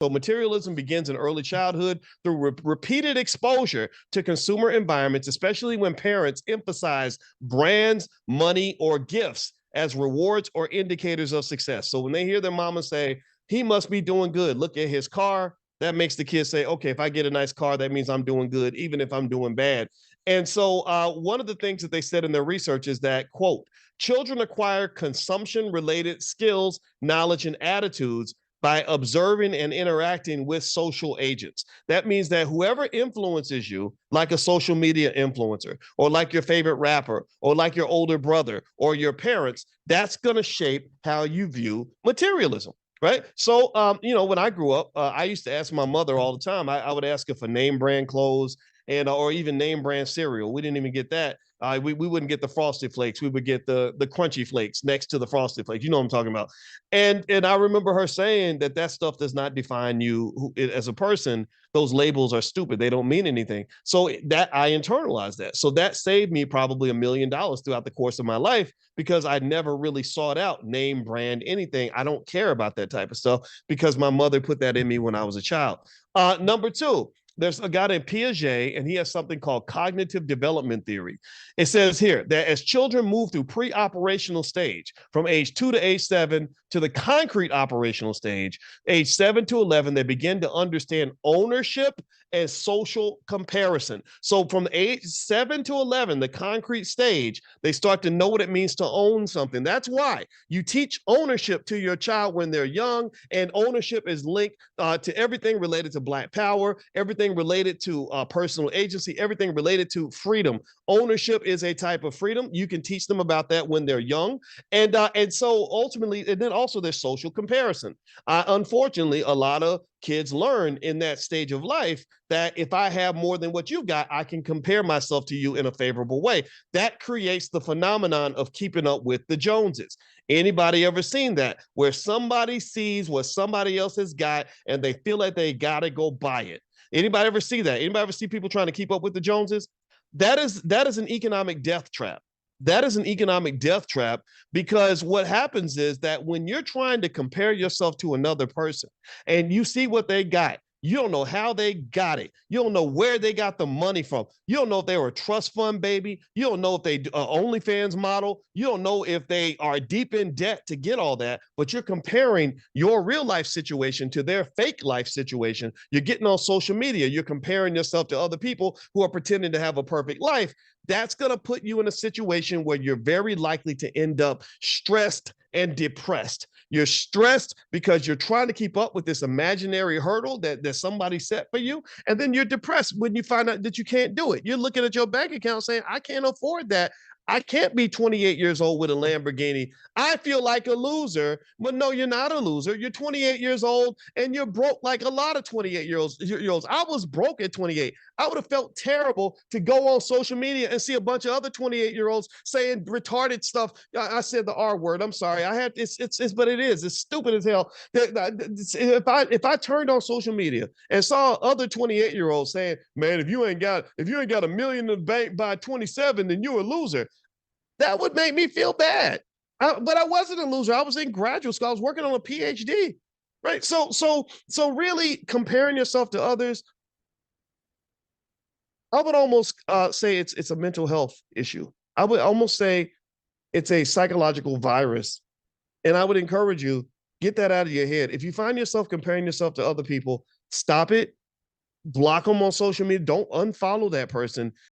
So materialism begins in early childhood through repeated exposure to consumer environments, especially when parents emphasize brands, money, or gifts as rewards or indicators of success. So when they hear their mama say, he must be doing good, look at his car, that makes the kids say, okay, if I get a nice car, that means I'm doing good, even if I'm doing bad. And so one of the things that they said in their research is that, quote, children acquire consumption related skills, knowledge, and attitudes by observing and interacting with social agents. That means that whoever influences you, like a social media influencer, or like your favorite rapper, or like your older brother, or your parents, that's going to shape how you view materialism. Right. So, when I grew up, I used to ask my mother all the time. I would ask her for name brand clothes and or even name brand cereal. We didn't even get that. We wouldn't get the Frosted Flakes. We would get the Crunchy Flakes next to the Frosted Flakes. You know what I'm talking about. And I remember her saying that stuff does not define you as a person. Those labels are stupid. They don't mean anything. So that I internalized that. So that saved me probably $1,000,000 throughout the course of my life because I never really sought out name brand anything. I don't care about that type of stuff because my mother put that in me when I was a child. Number two, there's a guy named Piaget, and he has something called cognitive development theory. It says here that as children move through pre-operational stage from age 2 to age 7 to the concrete operational stage, age 7 to 11, they begin to understand ownership and social comparison. So from age 7 to 11, the concrete stage, they start to know what it means to own something. That's why you teach ownership to your child when they're young, and ownership is linked to everything related to Black power, everything related to personal agency, everything related to freedom. Ownership is a type of freedom. You can teach them about that when they're young. And so ultimately, and then also there's social comparison. Unfortunately, a lot of kids learn in that stage of life that if I have more than what you've got, I can compare myself to you in a favorable way. That creates the phenomenon of keeping up with the Joneses. Anybody ever seen that? Where somebody sees what somebody else has got and they feel like they got to go buy it. Anybody ever see that? Anybody ever see people trying to keep up with the Joneses? That is an economic death trap. That is an economic death trap because what happens is that when you're trying to compare yourself to another person and you see what they got, you don't know how they got it. You don't know where they got the money from. You don't know if they were a trust fund baby. You don't know if they OnlyFans model. You don't know if they are deep in debt to get all that, but you're comparing your real life situation to their fake life situation. You're getting on social media. You're comparing yourself to other people who are pretending to have a perfect life. That's going to put you in a situation where you're very likely to end up stressed and depressed. You're stressed because you're trying to keep up with this imaginary hurdle that somebody set for you. And then you're depressed when you find out that you can't do it. You're looking at your bank account saying, I can't afford that. I can't be 28 years old with a Lamborghini. I feel like a loser. But no, you're not a loser. You're 28 years old and you're broke like a lot of 28-year-olds. I was broke at 28. I would have felt terrible to go on social media and see a bunch of other 28-year-olds saying retarded stuff. I said the R word. I'm sorry. I had but it is. It's stupid as hell. If I turned on social media and saw other 28-year-olds saying, "Man, if you ain't got a million in the bank by 27, then you're a loser," that would make me feel bad. But I wasn't a loser. I was in graduate school. I was working on a PhD. Right. So really comparing yourself to others, I would almost say it's a mental health issue. I would almost say it's a psychological virus. And I would encourage you, get that out of your head. If you find yourself comparing yourself to other people, stop it, block them on social media. Don't unfollow that person